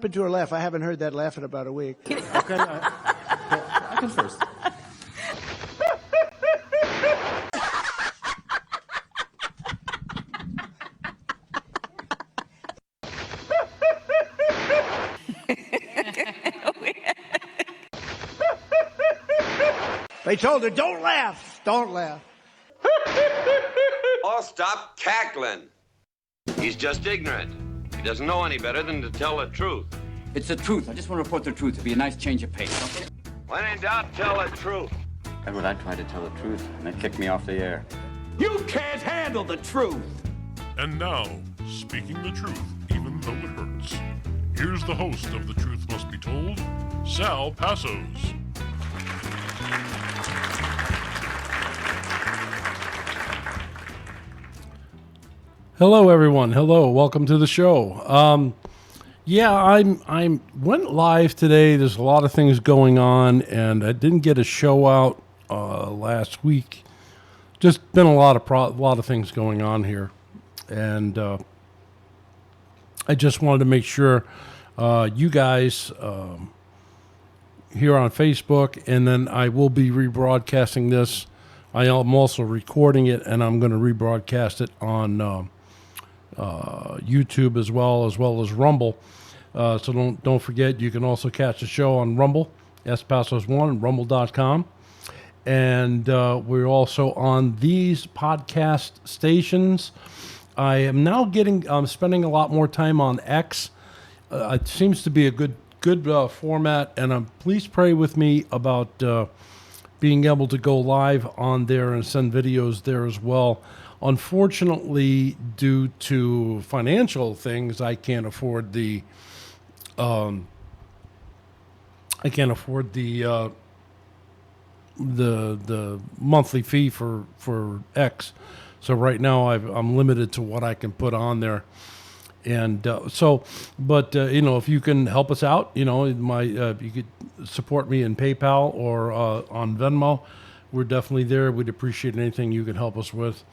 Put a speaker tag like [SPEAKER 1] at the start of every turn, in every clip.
[SPEAKER 1] into a laugh. I haven't heard that laugh in about a week.
[SPEAKER 2] Okay, I can first.
[SPEAKER 1] They told her, don't laugh. Don't laugh.
[SPEAKER 3] Oh, stop cackling. He's just ignorant. He doesn't know any better than to tell the truth.
[SPEAKER 4] It's the truth. I just want to report the truth. It'd be a nice change of pace. Okay?
[SPEAKER 3] When in doubt, tell the truth.
[SPEAKER 4] Edward, I tried to tell the truth, and they kicked me off the air.
[SPEAKER 5] You can't handle the truth.
[SPEAKER 6] And now, speaking the truth, even though it hurts. Here's the host of The Truth Must Be Told, Sal Passos.
[SPEAKER 7] Hello, everyone. Hello, welcome to the show. I'm went live today. There's a lot of things going on, and I didn't get a show out last week. Just been a lot of things going on here, and I just wanted to make sure you guys here on Facebook, and then I will be rebroadcasting this. I am also recording it, and I'm going to rebroadcast it on YouTube as well as Rumble. So don't forget, you can also catch the show on Rumble, Passos1, rumble.com. And we're also on these podcast stations. I am now spending a lot more time on X. It seems to be a good format, and please pray with me about being able to go live on there and send videos there as well. Unfortunately, due to financial things, I can't afford the monthly fee for X. So right now I'm limited to what I can put on there. And if you can help us out, you could support me in PayPal or on Venmo. We're definitely there. We'd appreciate anything you can help us with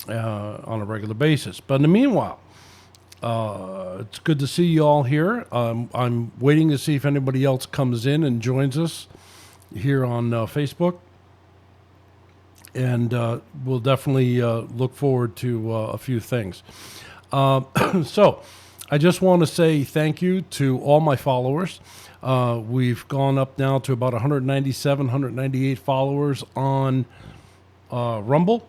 [SPEAKER 7] on a regular basis. But in the meanwhile, it's good to see you all here. I'm waiting to see if anybody else comes in and joins us here on Facebook. And we'll definitely look forward to a few things. So I just want to say thank you to all my followers. We've gone up now to about 197, 198 followers on Rumble.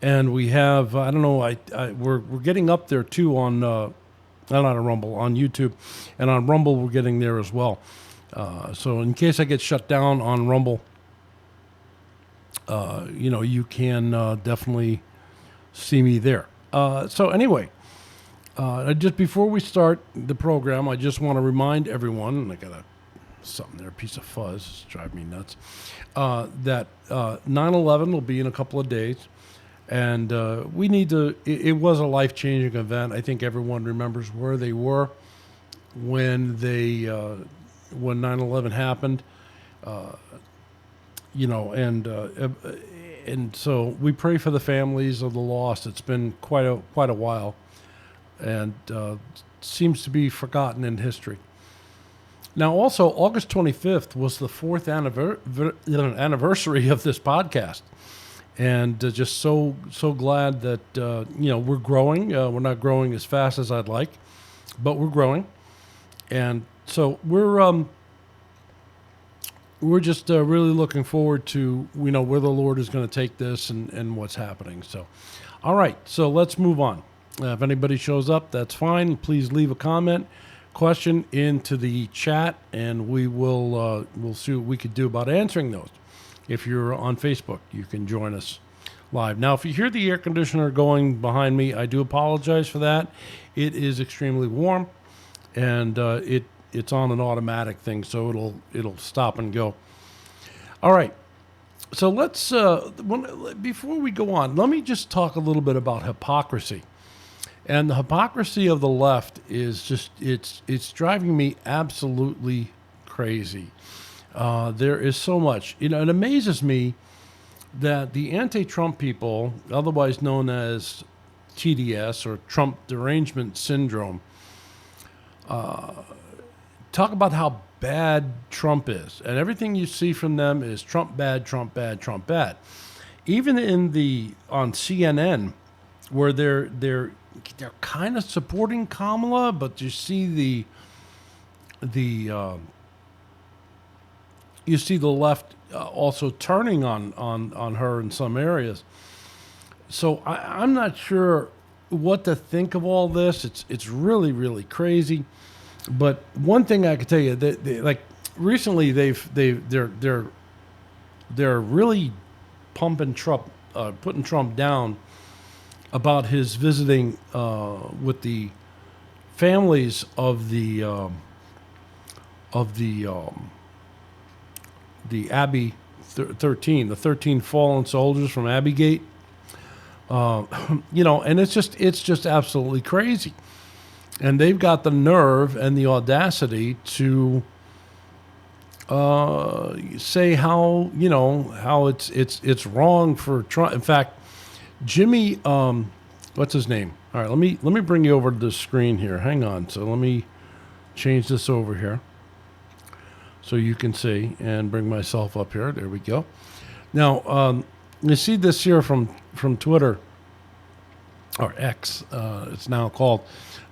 [SPEAKER 7] And we have, we're getting up there too on, not on Rumble, on YouTube. And on Rumble, we're getting there as well. So in case I get shut down on Rumble, you can definitely see me there. So anyway, just before we start the program, I just want to remind everyone, and I got something there, a piece of fuzz, it's driving me nuts, that 9/11 will be in a couple of days. And we need to, it was a life-changing event. I think everyone remembers where they were when 9/11 happened. And so we pray for the families of the lost. It's been quite a while, and seems to be forgotten in history. Now, also, August 25th was the 4th anniversary of this podcast, and just so glad that we're growing. We're not growing as fast as I'd like, but we're growing, and so we're just really looking forward to, where the Lord is going to take this and what's happening. So, all right, so let's move on. If anybody shows up, that's fine. Please leave a comment, question into the chat, and we'll see what we could do about answering those. If you're on Facebook, you can join us live. Now, if you hear the air conditioner going behind me, I do apologize for that. It is extremely warm, and it's on an automatic thing, so it'll stop and go. All right. So let's before we go on, let me just talk a little bit about hypocrisy. And the hypocrisy of the left is just it's driving me absolutely crazy. There is so much. It amazes me that the anti-Trump people, otherwise known as TDS or Trump derangement syndrome, talk about how bad Trump is, and everything you see from them is Trump bad, Trump bad, Trump bad. Even on CNN, where they're kind of supporting Kamala, but you see the left also turning on her in some areas. So I'm not sure what to think of all this. It's really, really crazy. But one thing I could tell you, that like recently they're really pumping Trump, putting Trump down about his visiting with the families of the Abbey 13, the 13 fallen soldiers from Abbey and it's just absolutely crazy. And they've got the nerve and the audacity to say how it's wrong for Trump. In fact, Jimmy, what's his name? All right, let me bring you over to the screen here. Hang on. So let me change this over here so you can see, and bring myself up here. There we go. Now, you see this here from Twitter, or X, it's now called.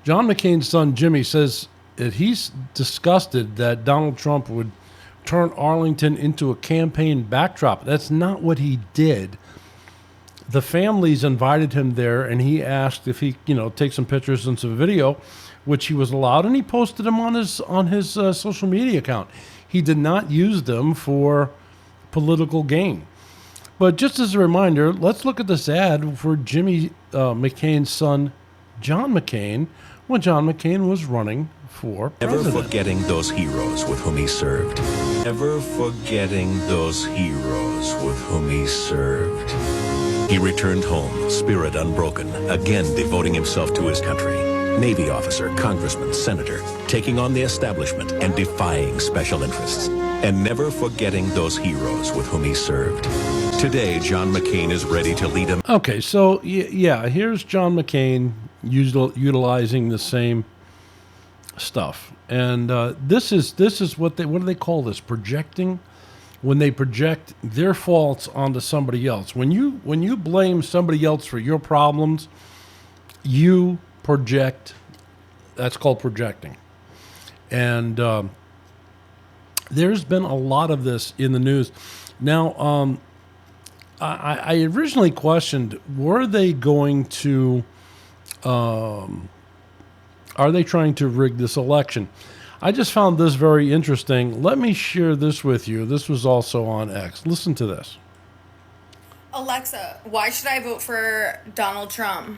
[SPEAKER 7] John McCain's son, Jimmy, says that he's disgusted that Donald Trump would turn Arlington into a campaign backdrop. That's not what he did. The families invited him there, and he asked if he, take some pictures and some video, which he was allowed, and he posted them on his social media account. He did not use them for political gain. But just as a reminder, let's look at this ad for Jimmy McCain's son, John McCain, when John McCain was running for president.
[SPEAKER 8] Never forgetting those heroes with whom he served. Never forgetting those heroes with whom he served. He returned home, spirit unbroken, again devoting himself to his country. Navy officer, congressman, senator, taking on the establishment and defying special interests. And never forgetting those heroes with whom he served. Today, John McCain is ready to lead him.
[SPEAKER 7] Okay, so yeah, here's John McCain utilizing the same stuff, and this is what do they call this? Projecting. When they project their faults onto somebody else. When you blame somebody else for your problems, you project. That's called projecting, and there's been a lot of this in the news. Now, I originally questioned, were they going to, are they trying to rig this election? I just found this very interesting. Let me share this with you. This was also on X. Listen to this.
[SPEAKER 9] Alexa, why should I vote for Donald Trump?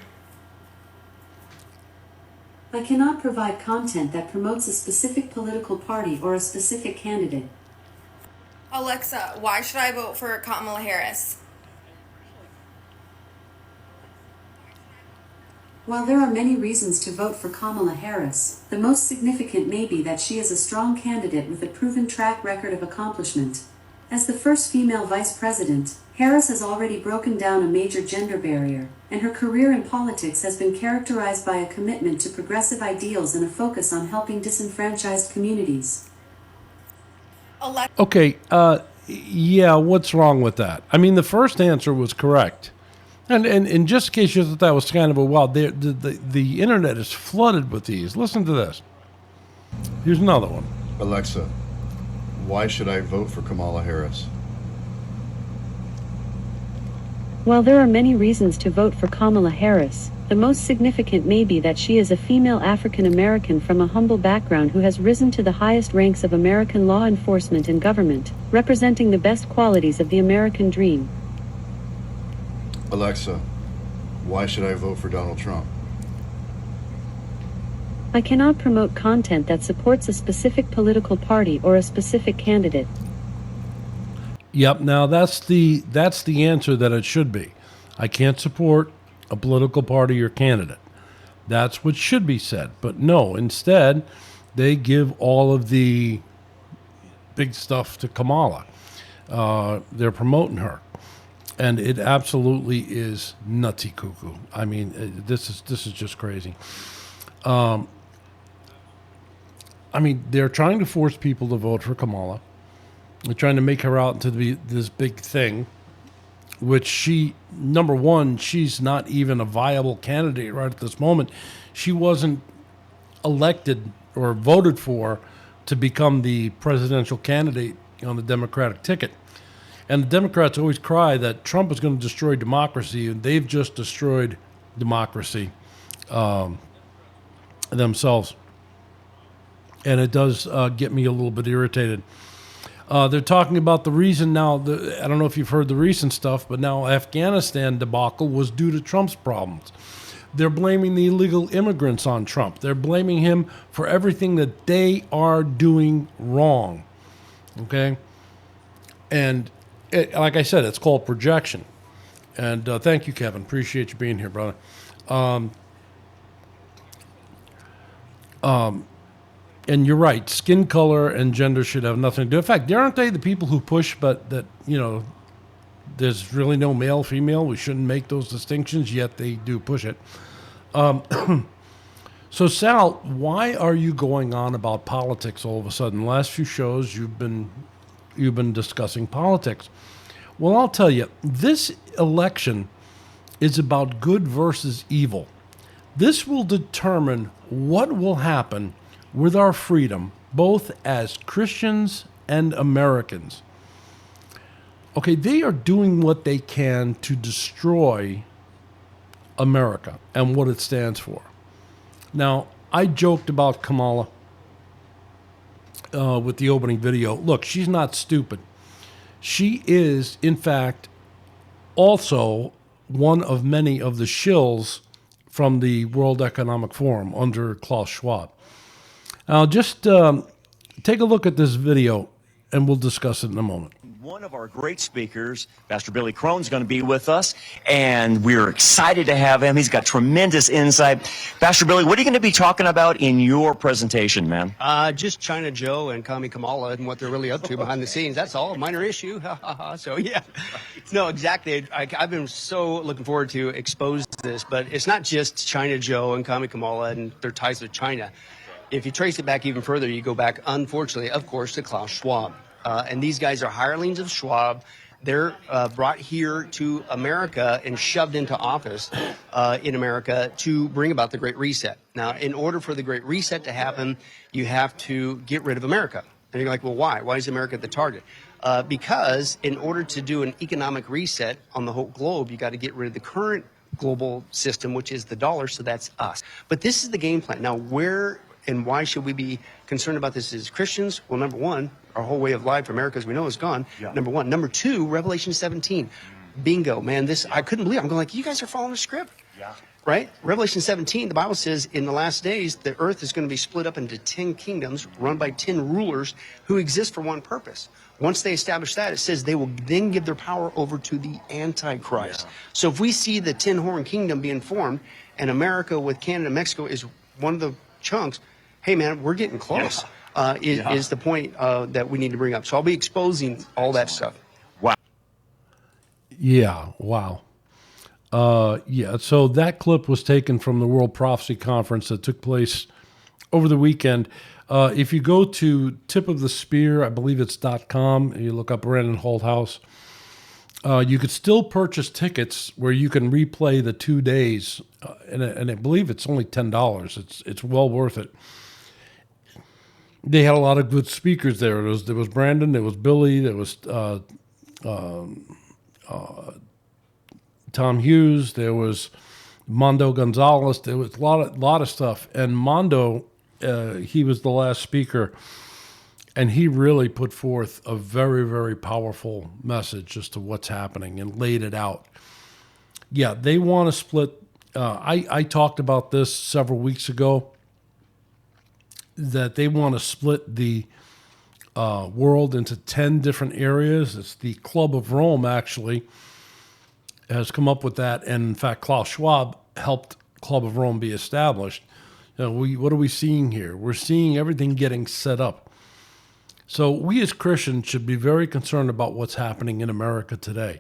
[SPEAKER 10] I cannot provide content that promotes a specific political party or a specific candidate.
[SPEAKER 9] Alexa, why should I vote for Kamala Harris?
[SPEAKER 10] While there are many reasons to vote for Kamala Harris, the most significant may be that she is a strong candidate with a proven track record of accomplishment. As the first female vice president, Harris has already broken down a major gender barrier, and her career in politics has been characterized by a commitment to progressive ideals and a focus on helping disenfranchised communities.
[SPEAKER 7] Okay, yeah, what's wrong with that? I mean, the first answer was correct. And just in case you thought that was kind of a wild, the internet is flooded with these. Listen to this. Here's another one.
[SPEAKER 11] Alexa, why should I vote for Kamala Harris?
[SPEAKER 10] While there are many reasons to vote for Kamala Harris, the most significant may be that she is a female African American from a humble background who has risen to the highest ranks of American law enforcement and government, representing the best qualities of the American dream.
[SPEAKER 11] Alexa, why should I vote for Donald Trump?
[SPEAKER 10] I cannot promote content that supports a specific political party or a specific candidate.
[SPEAKER 7] Yep, now that's the answer that it should be. I can't support a political party or candidate. That's what should be said. But no, instead, they give all of the big stuff to Kamala. They're promoting her. And it absolutely is nutsy cuckoo. I mean, this is just crazy. I mean, they're trying to force people to vote for Kamala. They're trying to make her out to be this big thing, which she, number one, she's not even a viable candidate right at this moment. She wasn't elected or voted for to become the presidential candidate on the Democratic ticket. And the Democrats always cry that Trump is going to destroy democracy, and they've just destroyed democracy themselves. And it does get me a little bit irritated. They're talking about the reason now, I don't know if you've heard the recent stuff, but now Afghanistan debacle was due to Trump's problems. They're blaming the illegal immigrants on Trump. They're blaming him for everything that they are doing wrong. Okay? And like I said, it's called projection. And thank you, Kevin. Appreciate you being here, brother. And you're right. Skin color and gender should have nothing to do. In fact, aren't they the people who push, but that, there's really no male, female. We shouldn't make those distinctions, yet they do push it. So, Sal, why are you going on about politics all of a sudden? The last few shows, you've been discussing politics. Well, I'll tell you, this election is about good versus evil. This will determine what will happen with our freedom, both as Christians and Americans. Okay, they are doing what they can to destroy America and what it stands for. Now, I joked about Kamala with the opening video. Look, she's not stupid. She is, in fact, also one of many of the shills from the World Economic Forum under Klaus Schwab. Now, just take a look at this video, and we'll discuss it in a moment.
[SPEAKER 12] One of our great speakers, Pastor Billy Crone's going to be with us, and we're excited to have him. He's got tremendous insight. Pastor Billy, what are you going to be talking about in your presentation, man?
[SPEAKER 13] Just China Joe and Kami Kamala and what they're really up to behind the scenes. That's all. A minor issue. So, yeah. No, exactly. I've been so looking forward to expose this, but it's not just China Joe and Kami Kamala and their ties with China. If you trace it back even further, you go back, unfortunately, of course, to Klaus Schwab. And these guys are hirelings of Schwab. They're brought here to America and shoved into office in America to bring about the Great Reset. Now, in order for the Great Reset to happen, you have to get rid of America. And you're like, well, why? Why is America the target? Because in order to do an economic reset on the whole globe, you got to get rid of the current global system, which is the dollar. So that's us. But this is the game plan. Now, where and why should we be concerned about this as Christians? Well, number one, our whole way of life, America, as we know, is gone. Yeah. Number one. Number two, Revelation 17. Bingo, man. This, I couldn't believe it. I'm going like, you guys are following the script. Yeah. Right? Revelation 17, the Bible says in the last days, the earth is going to be split up into 10 kingdoms run by 10 rulers who exist for one purpose. Once they establish that, it says they will then give their power over to the Antichrist. Yeah. So if we see the 10-horn kingdom being formed and America with Canada and Mexico is one of the chunks, hey, man, we're getting close, is the point that we need to bring up. So I'll be exposing all that stuff.
[SPEAKER 12] Wow.
[SPEAKER 7] Yeah, wow. So that clip was taken from the World Prophecy Conference that took place over the weekend. If you go to Tip of the Spear, I believe it's .com, and you look up Brandon Holthouse, you could still purchase tickets where you can replay the 2 days, and I believe it's only $10. It's well worth it. They had a lot of good speakers there. There was Brandon, there was Billy, there was Tom Hughes, there was Mondo Gonzalez. There was a lot of stuff. And Mondo, he was the last speaker, and he really put forth a very, very powerful message as to what's happening and laid it out. Yeah, they want to split. I talked about this several weeks ago, that they want to split the world into 10 different areas. It's the Club of Rome, actually, has come up with that. And in fact, Klaus Schwab helped Club of Rome be established. What are we seeing here? We're seeing everything getting set up. So we as Christians should be very concerned about what's happening in America today.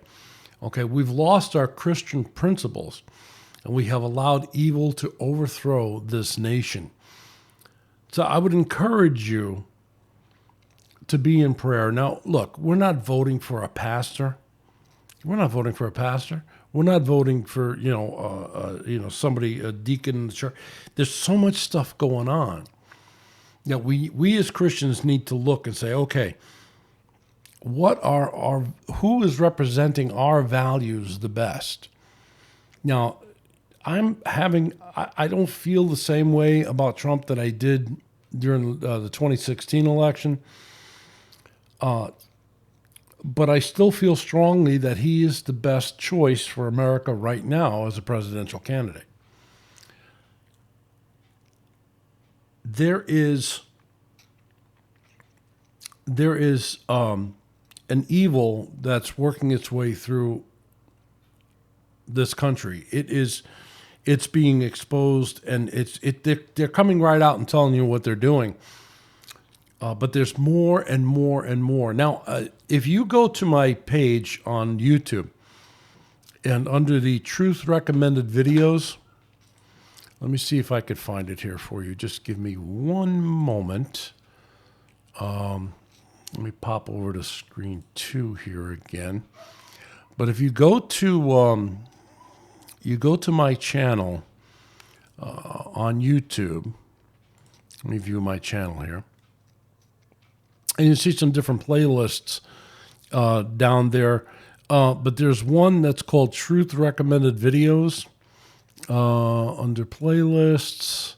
[SPEAKER 7] Okay, we've lost our Christian principles, and we have allowed evil to overthrow this nation. So I would encourage you to be in prayer. Now, look, we're not voting for a pastor. We're not voting for a pastor. We're not voting for, somebody, a deacon in the church. There's so much stuff going on. Now, we as Christians need to look and say, okay, who is representing our values the best? Now, I don't feel the same way about Trump that I did during the 2016 election. But I still feel strongly that he is the best choice for America right now as a presidential candidate. There is an evil that's working its way through this country. It's being exposed, and they're coming right out and telling you what they're doing. But there's more and more and more. Now, if you go to my page on YouTube and under the Truth Recommended Videos, let me see if I could find it here for you. Just give me one moment. Let me pop over to screen 2 here again. But if you go to my channel on YouTube, let me view my channel here. And you see some different playlists down there. But there's one that's called Truth Recommended Videos. Under playlists,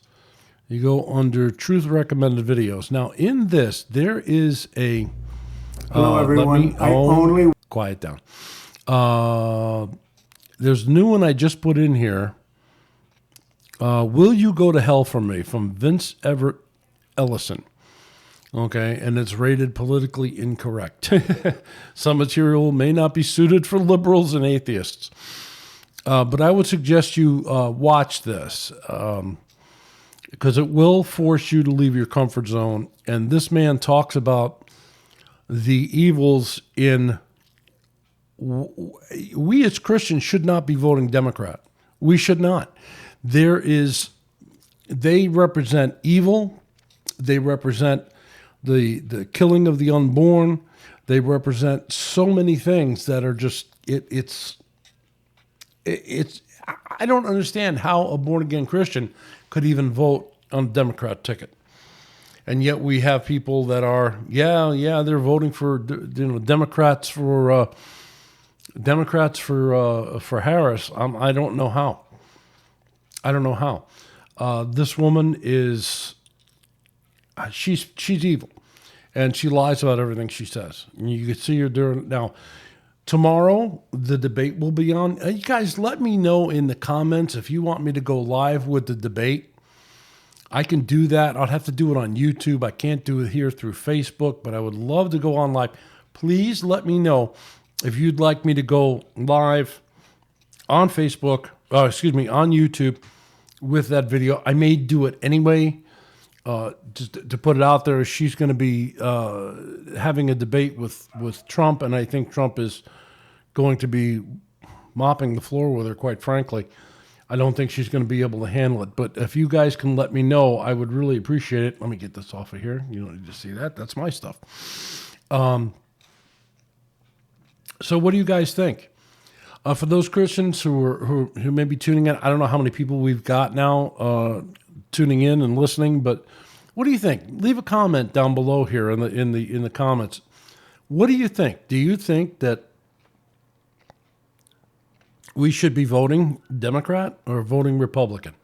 [SPEAKER 7] you go under Truth Recommended Videos. Now, in this, there is a...
[SPEAKER 14] Hello, everyone.
[SPEAKER 7] Quiet down. There's a new one I just put in here. Will You Go to Hell for Me? From Vince Everett Ellison. Okay, and it's rated politically incorrect. Some material may not be suited for liberals and atheists. But I would suggest you watch this because it will force you to leave your comfort zone. And this man talks about the evils in... We as Christians should not be voting Democrat. We should not. They represent evil. They represent the killing of the unborn. They represent so many things that are just, I don't understand how a born-again Christian could even vote on a Democrat ticket. And yet we have people that are, they're voting for, Democrats for Harris. I don't know how. This woman is, she's evil, and she lies about everything she says. And you can see her during now. Tomorrow, the debate will be on. You guys, let me know in the comments if you want me to go live with the debate. I can do that. I'll have to do it on YouTube. I can't do it here through Facebook, but I would love to go on live. Please let me know if you'd like me to go live on Facebook, on YouTube with that video. I may do it anyway, just to put it out there. She's going to be having a debate with Trump, and I think Trump is going to be mopping the floor with her, quite frankly. I don't think she's going to be able to handle it. But if you guys can let me know, I would really appreciate it. Let me get this off of here. You don't need to see that. That's my stuff. So what do you guys think? For those Christians who may be tuning in, I don't know how many people we've got now tuning in and listening, but what do you think? Leave a comment down below here in the comments. What do you think? Do you think that we should be voting Democrat or voting Republican?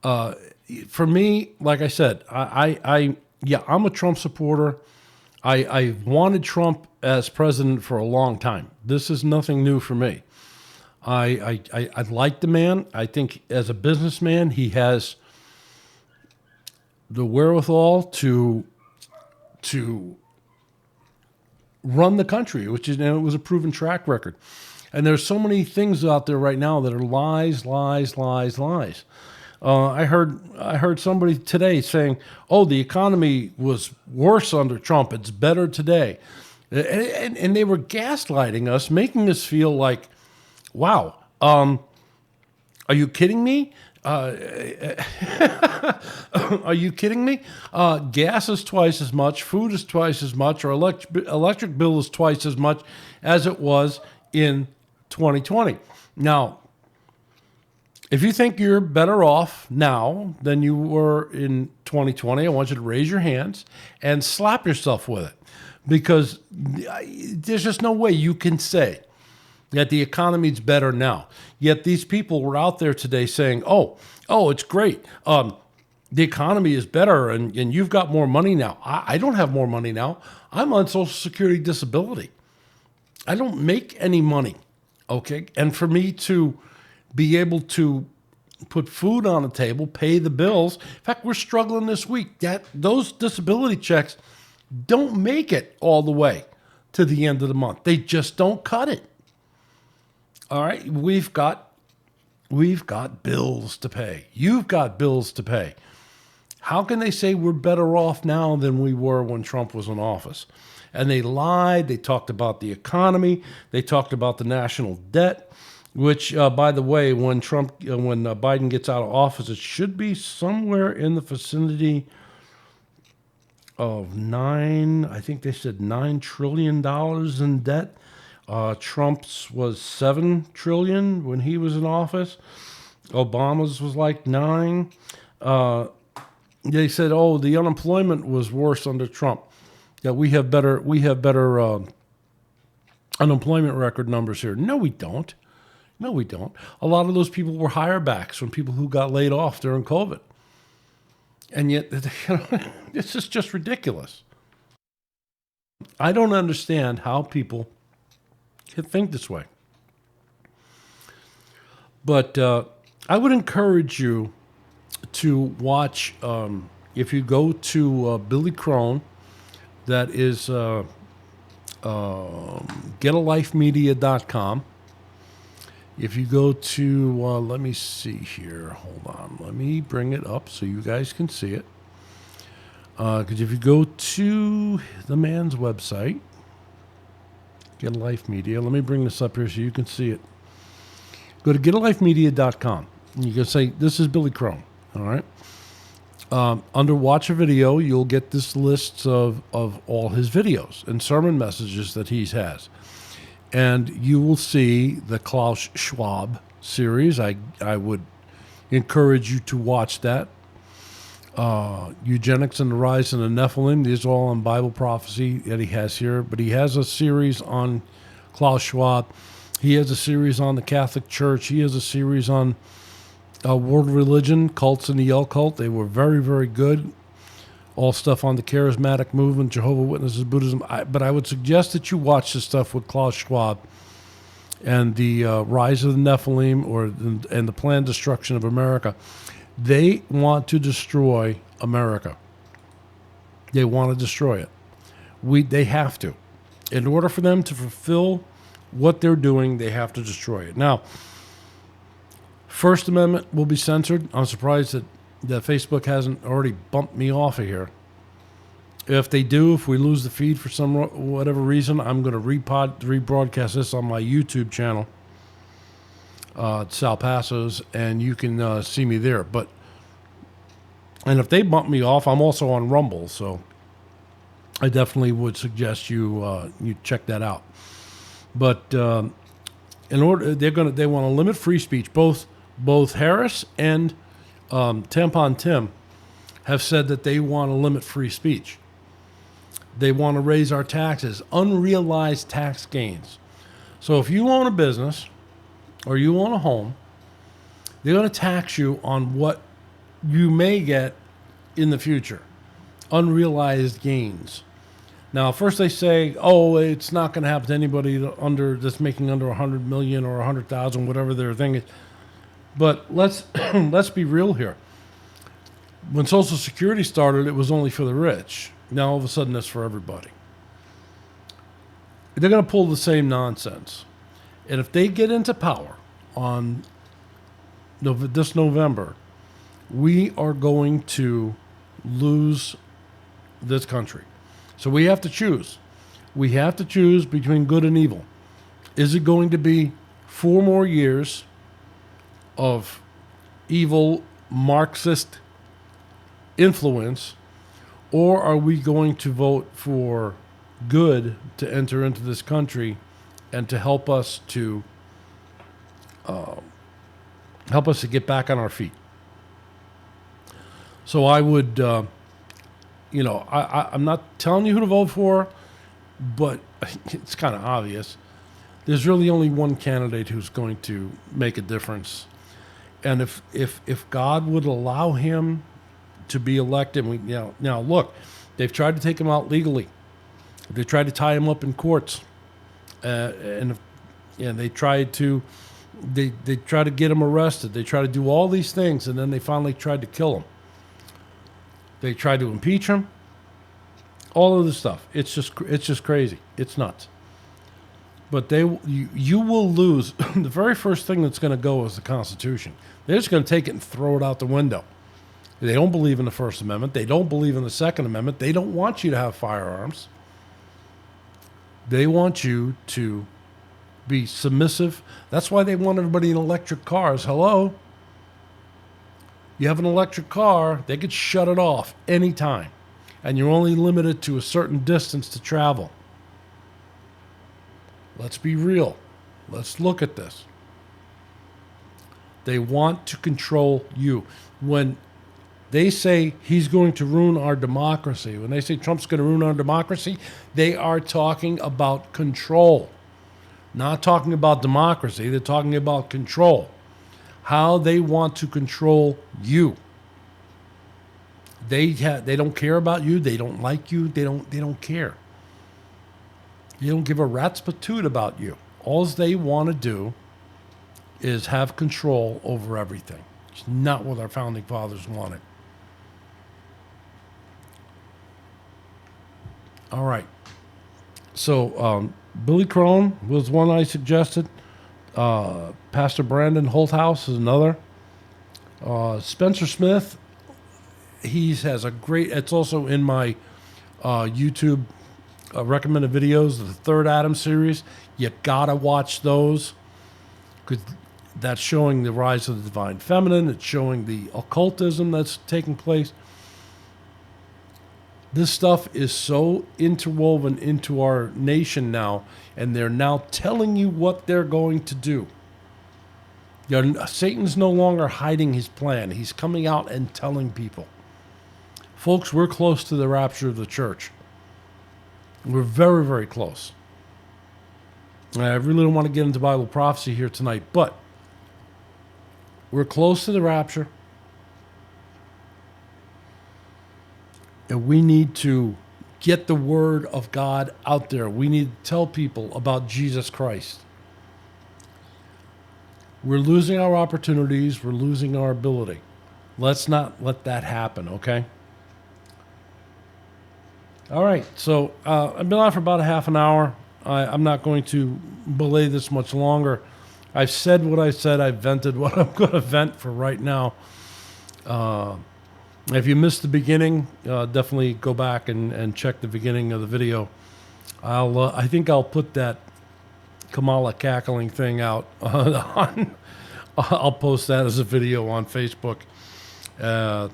[SPEAKER 7] For me, like I said, I'm a Trump supporter. I wanted Trump as president for a long time. This is nothing new for me. I like the man. I think as a businessman, he has the wherewithal to run the country, which is, it was a proven track record. And there's so many things out there right now that are lies. I heard somebody today saying, "Oh, the economy was worse under Trump. It's better today," and they were gaslighting us, making us feel like, "Wow, are you kidding me? Are you kidding me? Gas is twice as much, food is twice as much, or electric bill is twice as much as it was in 2020. Now, if you think you're better off now than you were in 2020, I want you to raise your hands and slap yourself with it, because there's just no way you can say that the economy's better now. Yet these people were out there today saying, oh, it's great. The economy is better and you've got more money now. I don't have more money now. I'm on Social Security disability. I don't make any money, okay? And for me to be able to put food on the table, pay the bills. In fact, we're struggling this week. Those disability checks don't make it all the way to the end of the month. They just don't cut it. All right, we've got bills to pay. You've got bills to pay. How can they say we're better off now than we were when Trump was in office? And they lied. They talked about the economy. They talked about the national debt, which, by the way, when Biden gets out of office, it should be somewhere in the vicinity of I think they said $9 trillion in debt. Trump's was $7 trillion when he was in office. Obama's was like $9. They said, the unemployment was worse under Trump. That we have better unemployment record numbers here. No, we don't. No, we don't. A lot of those people were hirebacks from people who got laid off during COVID. And yet, this is just ridiculous. I don't understand how people can think this way. But I would encourage you to watch, if you go to Billy Crone, that is getalifemedia.com. If you go to, let me see here, hold on, let me bring it up so you guys can see it. Because if you go to the man's website, Get a Life Media, let me bring this up here so you can see it. Go to getalifemedia.com. And you can say, this is Billy Crone, all right? Under Watch a Video, you'll get this list of all his videos and sermon messages that he has. And you will see the Klaus Schwab series. I would encourage you to watch that. Eugenics and the Rise of the Nephilim. These are all on Bible prophecy that he has here. But he has a series on Klaus Schwab. He has a series on the Catholic Church. He has a series on world religion, cults and the occult. They were very, very good. All stuff on the charismatic movement, Jehovah's Witnesses, Buddhism. But I would suggest that you watch this stuff with Klaus Schwab and the Rise of the Nephilim and the planned destruction of America. They want to destroy America. They want to destroy it. They have to. In order for them to fulfill what they're doing, they have to destroy it. Now, First Amendment will be censored. I'm surprised that Facebook hasn't already bumped me off of here. If they do, if we lose the feed for whatever reason, I'm going to rebroadcast this on my YouTube channel, Sal Passos, and you can see me there. And if they bump me off, I'm also on Rumble, so I definitely would suggest you check that out. But they want to limit free speech. Both Harris and Tampon Tim have said that they want to limit free speech. They want to raise our taxes, unrealized tax gains. So if you own a business or you own a home, they're going to tax you on what you may get in the future, unrealized gains. Now, first they say, it's not going to happen to anybody that's making under 100 million or 100,000, whatever their thing is. But let's be real here. When Social Security started, it was only for the rich. Now all of a sudden it's for everybody. They're going to pull the same nonsense. And if they get into power on this November, we are going to lose this country. So we have to choose. We have to choose between good and evil. Is it going to be 4 more years of evil Marxist influence, or are we going to vote for good to enter into this country and to help us to get back on our feet? So I would, I'm not telling you who to vote for, but it's kind of obvious. There's really only one candidate who's going to make a difference. And if God would allow him to be elected, now look, they've tried to take him out legally. They tried to tie him up in courts, and they tried to get him arrested. They tried to do all these things, and then they finally tried to kill him. They tried to impeach him. All of this stuff. It's just crazy. It's nuts. But you will lose. The very first thing that's going to go is the Constitution. They're just going to take it and throw it out the window. They don't believe in the First Amendment. They don't believe in the Second Amendment. They don't want you to have firearms. They want you to be submissive. That's why they want everybody in electric cars. Hello? You have an electric car, they could shut it off anytime. And you're only limited to a certain distance to travel. Let's be real. Let's look at this. They want to control you. When they say he's going to ruin our democracy, when they say Trump's going to ruin our democracy, they are talking about control. Not talking about democracy, they're talking about control. How they want to control you. They don't care about you. They don't like you. They don't care. They don't give a rat's patoot about you. All they want to do is have control over everything. It's not what our founding fathers wanted. All right. So Billy Crone was one I suggested. Pastor Brandon Holthouse is another. Spencer Smith, he has a great, it's also in my YouTube recommended videos, the Third Adam series. You gotta watch those, because that's showing the rise of the divine feminine. It's showing the occultism that's taking place. This stuff is so interwoven into our nation now, and they're now telling you what they're going to do. Satan's no longer hiding his plan. He's coming out and telling people. Folks, we're close to the rapture of the church. We're very, very close. I really don't want to get into Bible prophecy here tonight, but we're close to the rapture. And we need to get the word of God out there. We need to tell people about Jesus Christ. We're losing our opportunities. We're losing our ability. Let's not let that happen, okay? All right, so I've been on for about a half an hour. I'm not going to belay this much longer. I've said what I said. I've vented what I'm going to vent for right now. If you missed the beginning, definitely go back and check the beginning of the video. I think I'll put that Kamala cackling thing out on. I'll post that as a video on Facebook. Have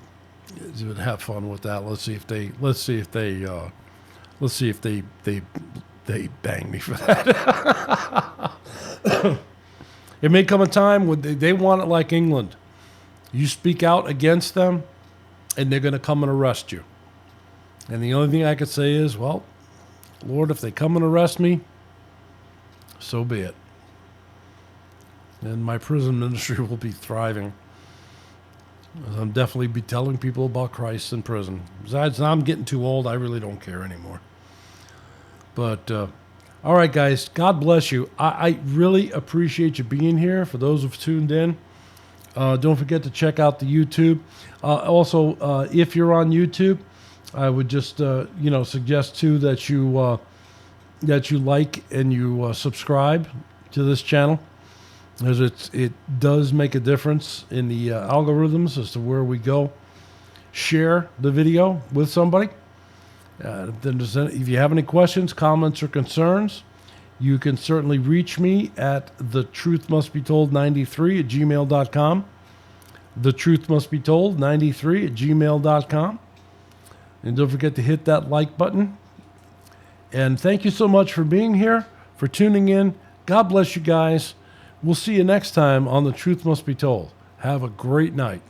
[SPEAKER 7] fun with that. Let's see if they bang me for that. It may come a time when they want it like England. You speak out against them, and they're going to come and arrest you. And the only thing I could say is, well, Lord, if they come and arrest me, so be it. And my prison ministry will be thriving. I'll definitely be telling people about Christ in prison. Besides, I'm getting too old. I really don't care anymore. But, all right, guys, God bless you. I really appreciate you being here. For those who've tuned in, don't forget to check out the YouTube. Also, if you're on YouTube, I would just, suggest too that you like and you subscribe to this channel, as it does make a difference in the algorithms as to where we go. Share the video with somebody. If you have any questions, comments, or concerns, you can certainly reach me at thetruthmustbetold93 at gmail.com. thetruthmustbetold93@gmail.com. And don't forget to hit that like button. And thank you so much for being here, for tuning in. God bless you guys. We'll see you next time on The Truth Must Be Told. Have a great night.